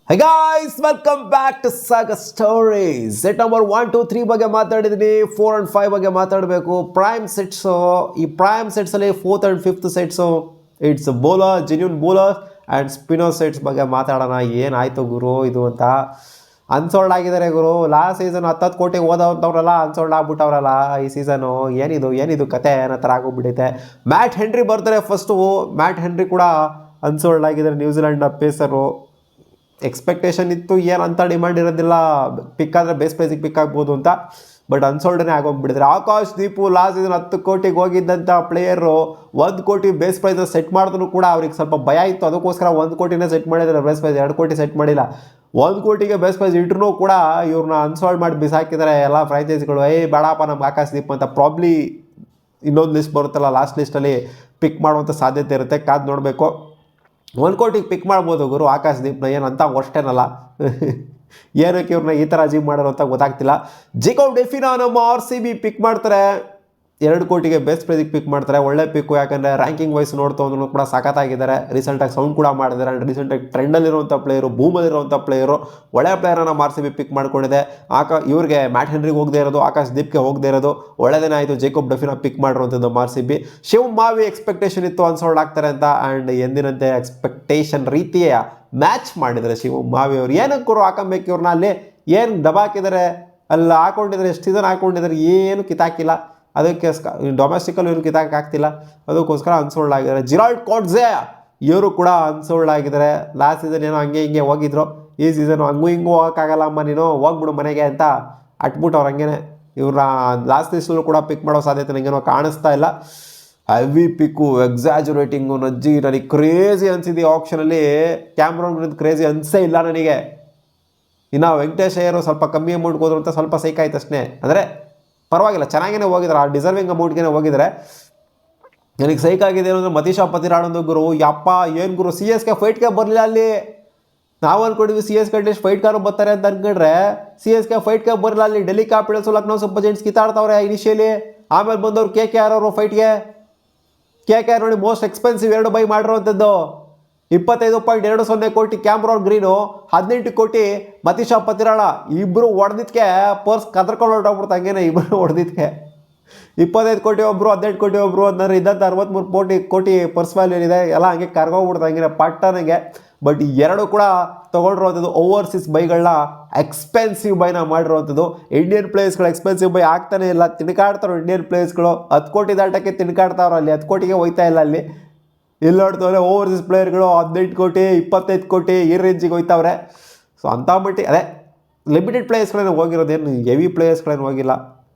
Hey guys, welcome back to Saga Stories. Set number 1, 2, 3 ಬಗ್ಗೆ ಮಾತಾಡಿದ್ದೀನಿ. 4 and 5 ಬಗ್ಗೆ ಮಾತಾಡಬೇಕು. ಪ್ರೈಮ್ ಸೆಟ್ಸು, ಈ ಪ್ರೈಮ್ ಸೆಟ್ಸಲ್ಲಿ 4th and 5th sets it's bowler, genuine bowler and spinner sets ಬಗ್ಗೆ ಮಾತಾಡೋಣ. ಏನಾಯಿತು ಗುರು ಇದು ಅಂತ ಅನ್ಸೋಲ್ಡ್ ಆಗಿದ್ದಾರೆ ಗುರು. ಲಾಸ್ಟ್ ಸೀಸನ್ 10 ಕೋಟಿಗೆ ಓದೋಂಥವ್ರಲ್ಲ ಅನ್ಸೋಲ್ಡ್ ಆಗ್ಬಿಟ್ಟವ್ರಲ್ಲ. ಈ ಸೀಸನು ಏನಿದು ಕತೆ ಅನ್ನೋ ಥರ ಆಗೋಗ್ಬಿಟ್ಟೈತೆ. ಮ್ಯಾಟ್ ಹೆನ್ರಿ ಬರ್ತಾರೆ ಫಸ್ಟು. ಮ್ಯಾಟ್ ಹೆನ್ರಿ ಕೂಡ ಅನ್ಸೋಲ್ಡ್ ಆಗಿದ್ದಾರೆ. ನ್ಯೂಜಿಲೆಂಡ್ನ ಪೇಸರು. ಎಕ್ಸ್ಪೆಕ್ಟೇಷನ್ ಇತ್ತು, ಏನಂತ ಡಿಮ್ಯಾಂಡ್ ಇರೋದಿಲ್ಲ, ಪಿಕ್ ಆದರೆ ಬೇಸ್ ಪ್ರೈಸಿಗೆ ಪಿಕ್ ಆಗ್ಬೋದು ಅಂತ. ಬಟ್ ಅನ್ಸೋಲ್ಡೇ ಆಗೋಗ್ಬಿಟ್ಟಿದ್ರೆ. ಆಕಾಶ್ ದೀಪು ಲಾಸ್ಟ್ ಸೀಸನ್ 10 ಕೋಟಿಗೆ ಹೋಗಿದ್ದಂಥ ಪ್ಲೇಯರು 1 ಕೋಟಿ ಬೇಸ್ ಪ್ರೈಸ್ನ ಸೆಟ್ ಮಾಡಿದ್ರು ಕೂಡ ಅವ್ರಿಗೆ ಸ್ವಲ್ಪ ಭಯ ಇತ್ತು. ಅದಕ್ಕೋಸ್ಕರ 1 ಕೋಟಿನೇ ಸೆಟ್ ಮಾಡಿದ್ದಾರೆ ಬೇಸ್ ಪ್ರೈಸ್. 2 ಕೋಟಿ ಸೆಟ್ ಮಾಡಿಲ್ಲ. 1 ಕೋಟಿಗೆ ಬೇಸ್ ಪ್ರೈಸ್ ಇಟ್ರೂ ಕೂಡ ಇವ್ರನ್ನ ಅನ್ಸೋಲ್ಡ್ ಮಾಡಿ ಬಿಸಾಕಿದ್ದಾರೆ ಎಲ್ಲ ಫ್ರಾಂಚೈಸಿಗಳು. ಬೇಡಪ್ಪ ನಮ್ಗೆ ಆಕಾಶ್ ದೀಪ್ ಅಂತ. ಪ್ರಾಬ್ಲಿ ಇನ್ನೊಂದು ಲಿಸ್ಟ್ ಬರುತ್ತಲ್ಲ, ಲಾಸ್ಟ್ ಲಿಸ್ಟಲ್ಲಿ ಪಿಕ್ ಮಾಡುವಂಥ ಸಾಧ್ಯತೆ ಇರುತ್ತೆ. ಕಾದು ನೋಡಬೇಕು. 1 ಕೋಟಿಗೆ ಪಿಕ್ ಮಾಡ್ಬೋದು ಗುರು ಆಕಾಶ್ ದೀಪ್ನ. ಏನಂತ ಅಷ್ಟೇನಲ್ಲ. ಏನಕ್ಕೆ ಇವ್ರನ್ನ ಈ ಥರ ಅಚೀವ್ ಮಾಡೋರು ಅಂತ ಗೊತ್ತಾಗ್ತಿಲ್ಲ. ಜೇಕೋಬ್ ಡೆಫಿನಾ ನಮ್ಮ RCB ಪಿಕ್ ಮಾಡ್ತಾರೆ. 2 ಕೋಟಿಗೆ ಬೇಸ್ ಪ್ರೈಸಿಗೆ ಪಿಕ್ ಮಾಡ್ತಾರೆ. ಒಳ್ಳೆ ಪಿಕ್ಕು, ಯಾಕಂದರೆ ರ್ಯಾಂಕಿಂಗ್ ವೈಸ್ ನೋಡ್ತು ಅಂದ್ರೂ ಕೂಡ ಸಖತ್ತಾಗಿದ್ದಾರೆ. ರೀಸೆಂಟಾಗಿ ಸೌಂಡ್ ಕೂಡ ಮಾಡಿದ್ದಾರೆ. ಆ್ಯಂಡ್ ರೀಸೆಂಟಾಗಿ ಟ್ರೆಂಡಲ್ಲಿರುವಂಥ ಪ್ಲೇಯರು, ಬೂಮಲ್ಲಿರುವಂಥ ಪ್ಲೇಯರು, ಒಳ್ಳೆ ಪ್ಲೇಯರನ್ನ RCB ಪಿಕ್ ಮಾಡ್ಕೊಂಡಿದೆ. ಇವ್ರಿಗೆ ಮ್ಯಾಟ್ ಹೆನ್ರಿಗೆ ಹೋಗದೆ ಇರೋದು, ಆಕಾಶ್ ದೀಪ್ಗೆ ಹೋಗದೆ ಇರೋದು ಒಳ್ಳೆದೇನೆ ಆಯಿತು. ಜೇಕೋಬ್ ಡೆಫಿನಾ ಪಿಕ್ ಮಾಡಿರುವಂಥದ್ದು RCB. ಶಿವ್ ಮಾವಿ ಎಕ್ಸ್ಪೆಕ್ಟೇಷನ್ ಇತ್ತು ಅನ್ಸೋಲ್ಡ್ ಆಗ್ತಾರೆ ಅಂತ. ಆ್ಯಂಡ್ ಎಂದಿನಂತೆ ಎಕ್ಸ್ಪೆಕ್ಟೇಷನ್ ರೀತಿಯೇ ಮ್ಯಾಚ್ ಮಾಡಿದ್ದಾರೆ ಶಿವ್ ಮಾವಿ ಅವರು. ಏನಕ್ಕೆ ಹಾಕಬೇಕು ಇವ್ರನ್ನ? ಅಲ್ಲಿ ಏನು ದಬಾಕಿದ್ದಾರೆ, ಅಲ್ಲಿ ಹಾಕೊಂಡಿದ್ದಾರೆ, ಎಷ್ಟು ಸೀಸನ್ ಹಾಕೊಂಡಿದ್ದಾರೆ, ಏನು ಕಿತ್ತಾಕಿಲ್ಲ. ಅದಕ್ಕೆ ಡೊಮೆಸ್ಟಿಕಲ್ಲಿ ಇವ್ರು ಕಿತ್ತಾಕಾಗ್ತಿಲ್ಲ. ಅದಕ್ಕೋಸ್ಕರ ಅನ್ಸೋಲ್ಡ್ ಆಗಿದ್ದಾರೆ. ಜಿರಾಲ್ಡ್ ಕೋಟ್ಸೆ ಇವರು ಕೂಡ ಅನ್ಸೋಲ್ಡ್ ಆಗಿದ್ದಾರೆ. ಲಾಸ್ಟ್ ಸೀಸನ್ ಏನೋ ಹಂಗೆ ಹಿಂಗೆ ಹೋಗಿದ್ರು. ಈ ಸೀಸನ್ ಹಂಗೂ ಹಿಂಗೂ ಹೋಗೋಕ್ಕಾಗಲ್ಲಮ್ಮ, ನೀನು ಹೋಗ್ಬಿಡು ಮನೆಗೆ ಅಂತ ಅಟ್ಬಿಟ್ಟು ಅವ್ರು ಹಂಗೇನೆ. ಇವ್ರನ್ನ ಲಾಸ್ಟ್ ಲಿಸ್ಟಲ್ಲೂ ಕೂಡ ಪಿಕ್ ಮಾಡೋ ಸಾಧ್ಯತೆ ನನಗೇನೋ ಕಾಣಿಸ್ತಾ ಇಲ್ಲ. ಹೆವಿ ಪಿಕ್ಕು, ಎಕ್ಸಾಜುರೇಟಿಂಗು, ನನಗೆ ಕ್ರೇಜಿ ಅನಿಸಿದೆ. ಆಪ್ಷನಲ್ಲಿ ಕ್ಯಾಮ್ರಾನ್ ಕ್ರೇಜಿ ಅನಿಸೇ ಇಲ್ಲ ನನಗೆ. ಇನ್ನು ವೆಂಕಟೇಶ್ ಅಯ್ಯರು ಸ್ವಲ್ಪ ಕಮ್ಮಿ ಅಮೌಂಟ್ಗೆ ಹೋದ್ರು ಅಂತ ಸ್ವಲ್ಪ ಸೈಕಾಯ್ತು ಅಷ್ಟೇ. ಅಂದರೆ ಪರವಾಗಿಲ್ಲ, ಚೆನ್ನಾಗೇ ಹೋಗಿದ್ದಾರೆ. ಆ ಡಿಸರ್ವಿಂಗ್ ಅಮೌಂಟ್ಗೆ ಹೋಗಿದ್ದಾರೆ. ನನಗೆ ಸೈಕಾಗಿದೆ ಅಂದರೆ ಮತೀಶಾ ಪತಿರಾಡೊಂದು ಗುರು. ಯಪ್ಪ ಏನು ಗುರು, CSK ಫೈಟ್ಗೆ ಬರಲಿಲ್ಲ ಅಲ್ಲಿ. ನಾವು ಅಂದ್ಕೊಂಡಿದ್ವಿ CSK ಅಟ್ಲೀಸ್ಟ್ ಫೈಟ್ ಕಾರು ಬರ್ತಾರೆ ಅಂತ ಅಂದ್ಕೊಂಡ್ರೆ CSK ಫೈಟ್ಗೆ ಬರಲಿಲ್ಲ ಅಲ್ಲಿ. Delhi Capitals, Lucknow Super Giants ಕಿತ್ತಾಡ್ತಾವ್ರೆ ಇನಿಷಿಯಲಿ. ಆಮೇಲೆ ಬಂದವ್ರು KKR ಅವರು ಫೈಟ್ಗೆ. KKR ನೋಡಿ ಮೋಸ್ಟ್ ಎಕ್ಸ್ಪೆನ್ಸಿವ್ 2 ಬೈ ಮಾಡಿರೋವಂಥದ್ದು. 25.20 ಕೋಟಿ ಕ್ಯಾಮ್ರಾನ್ ಗ್ರೀನು, 18 ಕೋಟಿ ಮತೀಶಾ ಪತಿರಾಳ. ಇಬ್ಬರು ಹೊಡೆದಿದ್ದಕ್ಕೆ ಪರ್ಸ್ ಕದ್ರಕೊಂಡು ಹೊರಟೋಗ್ಬಿಡ್ತು ಹಂಗೇನೆ. ಇಬ್ಬರು ಹೊಡೆದಿದ್ದಕ್ಕೆ 25 ಕೋಟಿ ಒಬ್ಬರು, 18 ಕೋಟಿ ಒಬ್ಬರು, ಅಂದರೆ ಇದ್ದಂಥ 63 ಕೋಟಿ ಪರ್ಸ್ ವ್ಯಾಲ್ಯೂ ಇದೆ. ಎಲ್ಲ ಹಂಗೆ ಕರ್ಗೋಗ್ಬಿಡ್ತು ಹಂಗೆ ಪಟ್ಟನಿಗೆ. ಬಟ್ ಈ 2 ಕೂಡ ತೊಗೊಂಡಿರುವಂಥದ್ದು ಓವರ್ಸೀಸ್ ಬೈಗಳನ್ನ ಎಕ್ಸ್ಪೆನ್ಸಿವ್ ಬೈನ ಮಾಡಿರುವಂಥದ್ದು. ಇಂಡಿಯನ್ ಪ್ಲೇಯರ್ಸ್ಗಳು ಎಕ್ಸ್ಪೆನ್ಸಿವ್ ಬೈ ಆಗ್ತಾನೆ ಇಲ್ಲ. ತಿನ್ಕಾಡ್ತಾರೆ ಇಂಡಿಯನ್ ಪ್ಲೇಯರ್ಸ್ಗಳು. 10 ಕೋಟಿ ದಾಟಕ್ಕೆ ತಿನ್ಕಾಡ್ತಾವ್ರು ಅಲ್ಲಿ. 10 ಕೋಟಿಗೆ ಹೋಯ್ತಾ ಇಲ್ಲ ಅಲ್ಲಿ. ಇಲ್ಲಿ ನೋಡ್ತವ್ರೆ ಓವರ್ಸೀಸ್ ಪ್ಲೇಯರ್ಗಳು 18 ಕೋಟಿ 25 ಕೋಟಿ ಈ ರೇಂಜಿಗೆ ಹೋಯ್ತವ್ರೆ. ಸೊ ಅಂಥ ಮಟ್ಟಿಗೆ ಅದೇ ಲಿಮಿಟೆಡ್ ಪ್ಲೇಯರ್ಸ್ಗಳೇನೋ ಹೋಗಿರೋದೇನು, ಹೆವಿ ಪ್ಲೇಯರ್ಸ್ಗಳೇನು ಹೋಗಿಲ್ಲ.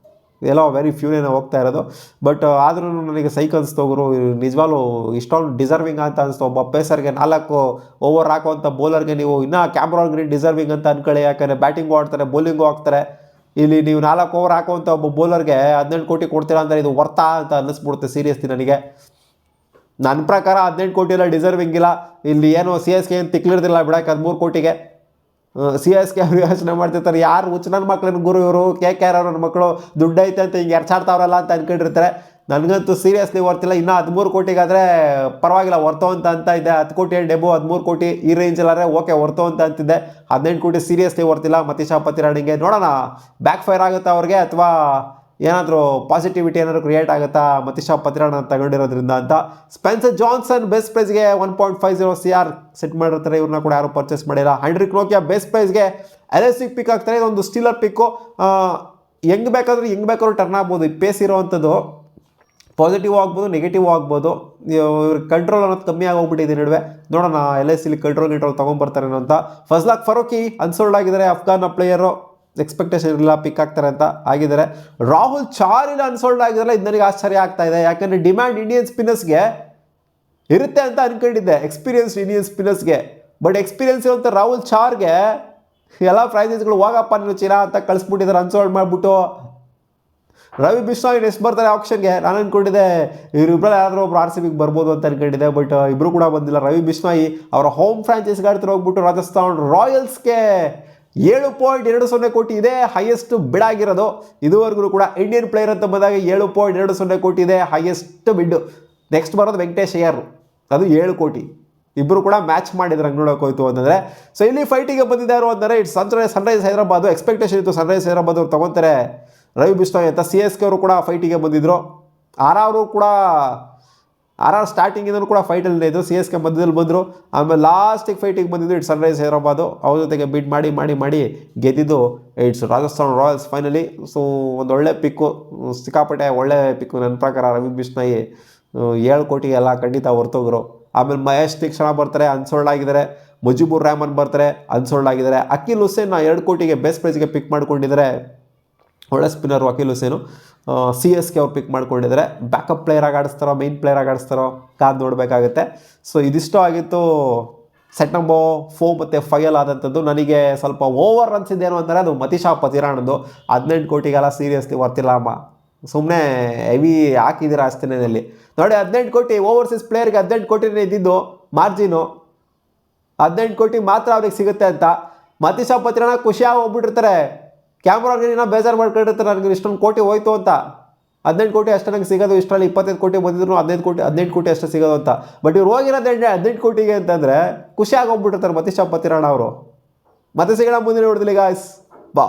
ಎಲ್ಲೋ ವೆರಿ ಫ್ಯೂನೇನೋ ಹೋಗ್ತಾ ಇರೋದು. ಬಟ್ ಆದ್ರೂ ನನಗೆ ಸೈಕ್ ಅನಿಸ್ತೋಗ್ರು. ನಿಜವಾಗ್ಲೂ ಇಷ್ಟೊಂದು ಡಿಸರ್ವಿಂಗ್ ಅಂತ ಅನಿಸ್ತು. ಒಬ್ಬ ಪೇಸರ್ಗೆ 4 ಓವರ್ ಹಾಕುವಂಥ ಬೌಲರ್ಗೆ ನೀವು ಇನ್ನೂ ಕ್ಯಾಮ್ರಾನ್ ಗ್ರೀನ್ ಡಿಸರ್ವಿಂಗ್ ಅಂತ ಅನ್ಕೊಳ್ಳಿ. ಯಾಕಂದರೆ ಬ್ಯಾಟಿಂಗು ಆಡ್ತಾರೆ, ಬೌಲಿಂಗು ಆಗ್ತಾರೆ. ಇಲ್ಲಿ ನೀವು 4 ಓವರ್ ಹಾಕುವಂಥ ಒಬ್ಬ ಬೌಲರ್ಗೆ 18 ಕೋಟಿ ಕೊಡ್ತೀರಾ ಅಂದರೆ ಇದು ವರ್ತಾ ಅಂತ ಅನ್ನಿಸ್ಬಿಡುತ್ತೆ ಸೀರಿಯಸ್ಲಿ ನನಗೆ. ನನ್ನ ಪ್ರಕಾರ 18 ಕೋಟಿ ಎಲ್ಲ ಡಿಸರ್ವಿಂಗ್ ಇಲ್ಲ. ಇಲ್ಲಿ ಏನು CSK ಏನು ತಿಕ್ಲಿರ್ದಿಲ್ಲ ಬಿಡಕ್ಕೆ 13 ಕೋಟಿಗೆ. CSK ಅವರು ಯೋಚನೆ ಮಾಡ್ತಿರ್ತಾರೆ, ಯಾರು ಹುಚ್ಚ ನನ್ನ ಮಕ್ಳನ್ನ ಗುರು ಇವರು, KKR ಅವ್ರ ನನ್ನ ಮಕ್ಕಳು ದುಡ್ಡು ಐತೆ ಅಂತ ಹಿಂಗೆ ಎರ್ಚಾಡ್ತಾವ್ರಲ್ಲ ಅಂತ ಅನ್ಕೊಂಡಿರ್ತಾರೆ. ನನಗಂತೂ ಸೀರಿಯಸ್ಲಿ ವರ್ತಿಲ್ಲ. ಇನ್ನೂ 13 ಕೋಟಿಗಾದರೆ ಪರವಾಗಿಲ್ಲ, ವರ್ತು ಅಂತ ಇದೆ. 10 ಕೋಟಿ ಡೆಬು 13 ಕೋಟಿ ಈ ರೇಂಜಲ್ಲಾದರೆ ಓಕೆ ವರ್ತು ಅಂತ ಅಂತಿದ್ದೆ. 18 ಕೋಟಿ ಸೀರಿಯಸ್ಲಿ ವರ್ತಿಲ್ಲ ಮತೀಶಾ ಪತಿರಾಣಿಗೆ. ನೋಡೋಣ ಬ್ಯಾಕ್ ಫೈರ್ ಆಗುತ್ತಾ ಅವ್ರಿಗೆ, ಅಥವಾ ಏನಾದರೂ ಪಾಸಿಟಿವಿಟಿ ಏನಾದರೂ ಕ್ರಿಯೇಟ್ ಆಗುತ್ತಾ ಮತೀಶಾ ಪತಿರಾಣ ತಗೊಂಡಿರೋದ್ರಿಂದ ಅಂತ. ಸ್ಪೆನ್ಸರ್ ಜಾನ್ಸನ್ ಬೇಸ್ ಪ್ರೈಸ್ಗೆ 1.50 CR ಸೆಟ್ ಮಾಡಿರ್ತಾರೆ. ಇವ್ರನ್ನ ಕೂಡ ಯಾರು ಪರ್ಚೇಸ್ ಮಾಡಿಲ್ಲ. ಹೆಂಡ್ರಿಕ್ ನೋಕಿಯಾ ಬೇಸ್ ಪ್ರೈಸ್ಗೆ LSC ಪಿಕ್ ಆಗ್ತಾರೆ. ಇದೊಂದು ಸ್ಟೀಲರ್ ಪಿಕ್ಕು. ಹೆಂಗೆ ಬೇಕಾದ್ರೂ ಟರ್ನ್ ಆಗ್ಬೋದು. ಈ ಪೇಸ್ ಇರೋವಂಥದ್ದು ಪಾಸಿಟಿವ್ ಆಗ್ಬೋದು, ನೆಗೆಟಿವ್ ಆಗ್ಬೋದು. ಇವ್ರ ಕಂಟ್ರೋಲ್ ಅನ್ನೋದು ಕಮ್ಮಿ ಆಗೋಗ್ಬಿಟ್ಟಿದೆ ನಡುವೆ. ನೋಡೋಣ LSC ಕಂಟ್ರೋಲ್ ತೊಗೊಂಡ್ಬರ್ತಾರೆ ಅಂತ. ಫಜ್ಲಾಕ್ ಫರೂಕಿ ಅನ್ಸೋಲ್ಡ್ ಆಗಿದ್ದಾರೆ. ಅಫ್ಘಾನ್ ಪ್ಲೇಯರು, ಎಕ್ಸ್ಪೆಕ್ಟೇಷನ್ ಇಲ್ಲ ಪಿಕ್ ಆಗ್ತಾರೆ ಅಂತ ಆಗಿದ್ದಾರೆ. ರಾಹುಲ್ ಚಾರಿಲ್ ಅನ್ಸೋಲ್ಡ್ ಆಗಿದ್ದಾರೆ. ಇದು ನನಗೆ ಆಶ್ಚರ್ಯ ಆಗ್ತಾ ಇದೆ. ಯಾಕಂದರೆ ಡಿಮ್ಯಾಂಡ್ ಇಂಡಿಯನ್ ಸ್ಪಿನ್ನರ್ಸ್ಗೆ ಇರುತ್ತೆ ಅಂತ ಅಂದ್ಕೊಂಡಿದ್ದೆ, ಎಕ್ಸ್ಪೀರಿಯನ್ಸ್ ಇಂಡಿಯನ್ ಸ್ಪಿನ್ನರ್ಸ್ಗೆ. ಬಟ್ ಎಕ್ಸ್ಪೀರಿಯನ್ಸ್ ಇರುವಂಥ ರಾಹುಲ್ ಚಾರ್ಗೆ ಎಲ್ಲ ಫ್ರೈಸಸ್ಗಳು ಹೋಗಪ್ಪ ನೀನು ಚೀನಾ ಅಂತ ಕಳಿಸ್ಬಿಟ್ಟಿದ್ದಾರೆ ಅನ್ಸೋಲ್ಡ್ ಮಾಡಿಬಿಟ್ಟು. ರವಿ ಬಿಷ್ಣಾಯ್ ಎಷ್ಟು ಬರ್ತಾರೆ ಆಪ್ಷನ್ಗೆ? ನಾನು ಅಂದ್ಕೊಂಡಿದ್ದೆ ಇವರಿಬ್ಬರಲ್ಲಿ ಯಾರಾದರೂ ಒಬ್ರು RCBಗೆ ಬರ್ಬೋದು ಅಂತ ಅಂದ್ಕೊಂಡಿದ್ದೆ. ಬಟ್ ಇಬ್ಬರು ಕೂಡ ಬಂದಿಲ್ಲ. ರವಿ ಬಿಷ್ಣಾಯ್ ಅವರ ಹೋಮ್ ಫ್ರಾಂಚೈಸ್ಗೆ ಆಡ್ತಾರೆ ಹೋಗ್ಬಿಟ್ಟು ರಾಜಸ್ಥಾನ್ ರಾಯಲ್ಸ್ಗೆ 7.20 ಕೋಟಿ ಇದೆ ಹೈಯೆಸ್ಟ್ ಬಿಡ್ ಆಗಿರೋದು. ಇದುವರೆಗೂ ಕೂಡ ಇಂಡಿಯನ್ ಪ್ಲೇಯರ್ ಅಂತ ಬಂದಾಗ 7.20 ಕೋಟಿ ಇದೆ ಹೈಯೆಸ್ಟ್ ಬಿಡ್. ನೆಕ್ಸ್ಟ್ ಬರೋದು ವೆಂಕಟೇಶ್ ಅಯ್ಯರ್, ಅದು 7 ಕೋಟಿ. ಇಬ್ಬರು ಕೂಡ ಮ್ಯಾಚ್ ಮಾಡಿದ್ರು ಹಂಗೆ ನೋಡೋಕೆ ಹೋಯ್ತು ಅಂತಂದರೆ. ಸೊ ಇಲ್ಲಿ ಫೈಟಿಗೆ ಬಂದಿದ್ದಾರು ಅಂದರೆ ಇಟ್ಸ್ ಸನ್ರೈಸ್ ಹೈದರಾಬಾದು. ಎಕ್ಸ್ಪೆಕ್ಟೇಷನ್ ಇತ್ತು ಸನ್ರೈಸ್ ಹೈದರಾಬಾದ್ ಅವ್ರು ತೊಗೊತಾರೆ ರವಿ ಬಿಷ್ಣೋಯ್ ಅಂತ. CSK ಅವರು ಕೂಡ ಫೈಟಿಗೆ ಬಂದಿದ್ದರು. RR ಕೂಡ RR ಸ್ಟಾರ್ಟಿಂಗಿಂದಲೂ ಕೂಡ ಫೈಟಲ್ಲಿ ಇದ್ದು CSK ಮಧ್ಯದಲ್ಲಿ ಬಂದರು. ಆಮೇಲೆ ಲಾಸ್ಟಿಗೆ ಫೈಟಿಗೆ ಬಂದಿದ್ದು ಇಟ್ಸ್ ಸನ್ರೈಸ್ ಹೈದರಾಬಾದು. ಅವ್ರ ಜೊತೆಗೆ ಬೀಟ್ ಮಾಡಿ ಗೆದ್ದಿದ್ದು it's Rajasthan Royals finally. So ಒಂದು ಒಳ್ಳೆ ಪಿಕ್ಕು, ಸಿಕ್ಕಾಪಟ್ಟೆ ಒಳ್ಳೆ ಪಿಕ್ಕು ನನ್ನ ಪ್ರಕಾರ. ರವಿ ಬಿಷ್ಣೋಯ್ 7 ಕೋಟಿ ಎಲ್ಲ ಖಂಡಿತ ಹೊರ್ತೋಗ್ರು. ಆಮೇಲೆ ಮಹೇಶ್ ತೀಕ್ಷಣ ಬರ್ತಾರೆ, ಅನ್ಸೋಲ್ಡ್ ಆಗಿದ್ದಾರೆ. ಮುಜಿಬುರ್ ರೆಹಮಾನ್ ಬರ್ತಾರೆ, ಅನ್ಸೋಲ್ಡ್ ಆಗಿದ್ದಾರೆ. ಅಕೀಲ್ ಹುಸೇನ್ 2 ಕೋಟಿಗೆ ಬೆಸ್ಟ್ ಪ್ರೈಸ್ಗೆ ಪಿಕ್ ಮಾಡ್ಕೊಂಡಿದ್ದಾರೆ. ಒಳ್ಳೆ ಸ್ಪಿನ್ನರು ಅಕೀಲ್ ಹುಸೇನು. CSK ಅವ್ರು ಪಿಕ್ ಮಾಡ್ಕೊಂಡಿದ್ದಾರೆ. ಬ್ಯಾಕಪ್ ಪ್ಲೇಯರ್ ಆಗಿ ಆಡಿಸ್ತಾರೋ, ಮೈನ್ ಪ್ಲೇಯರ್ ಆಗಿ ಆಡಿಸ್ತಾರೋ ಕಾದು ನೋಡಬೇಕಾಗುತ್ತೆ. ಸೊ ಇದಿಷ್ಟು ಆಗಿತ್ತು ಸೆಟ್ ನಂಬರ್ 4 ಮತ್ತು 5 ಆದಂಥದ್ದು. ನನಗೆ ಸ್ವಲ್ಪ ಓವರ್ ಅನಿಸಿದ್ದೇನು ಅಂದರೆ ಅದು ಮತೀಶಾ ಪತಿರಾಣದ್ದು 18 ಕೋಟಿಗೆಲ್ಲ ಸೀರಿಯಸ್ಲಿ ವರ್ತಿಲ್ಲ ಅಮ್ಮ. ಸುಮ್ಮನೆ ಹೆವಿ ಹಾಕಿದ್ದೀರ ಅಷ್ಟೇನಲ್ಲಿ ನೋಡಿ. 18 ಕೋಟಿ ಓವರ್ಸೀಸ್ ಪ್ಲೇಯರ್ಗೆ 18 ಕೋಟಿನೇ ಇದ್ದಿದ್ದು ಮಾರ್ಜಿನು. 18 ಕೋಟಿ ಮಾತ್ರ ಅವ್ರಿಗೆ ಸಿಗುತ್ತೆ ಅಂತ ಮತೀಶಾ ಪತಿರಾಣ ಖುಷಿಯಾಗಿ ಹೋಗ್ಬಿಟ್ಟಿರ್ತಾರೆ. ಕ್ಯಾಮ್ರಾಗಿನ ಬೇಜಾರು ಮಾಡ್ಕೊಂಡಿರ್ತಾರೆ, ನನಗೆ ಇಷ್ಟೊಂದು ಕೋಟಿ ಹೋಯ್ತು ಅಂತ. 18 ಕೋಟಿ ಅಷ್ಟೇ ನನಗೆ ಸಿಗೋದು. ಇಷ್ಟರಲ್ಲಿ 25 ಕೋಟಿ ಬಂದಿದ್ರು 18 ಕೋಟಿ ಅಷ್ಟೇ ಸಿಗೋದು ಅಂತ. ಬಟ್ ಇವ್ರು ಹೋಗಿರೋದು 18 ಕೋಟಿಗೆ ಅಂತಂದರೆ ಖುಷಿಯಾಗಿ ಹೋಗ್ಬಿಟ್ಟಿರ್ತಾರೆ ಮತೀಶಾ ಪತಿರಾಣ ಅವರು. ಮತ್ತೆ ಸಿಗೋಣ ಮುಂದಿನ ನೋಡಿದ್ಲಿ ಗಾಯ್ಸ್, ಬಾ.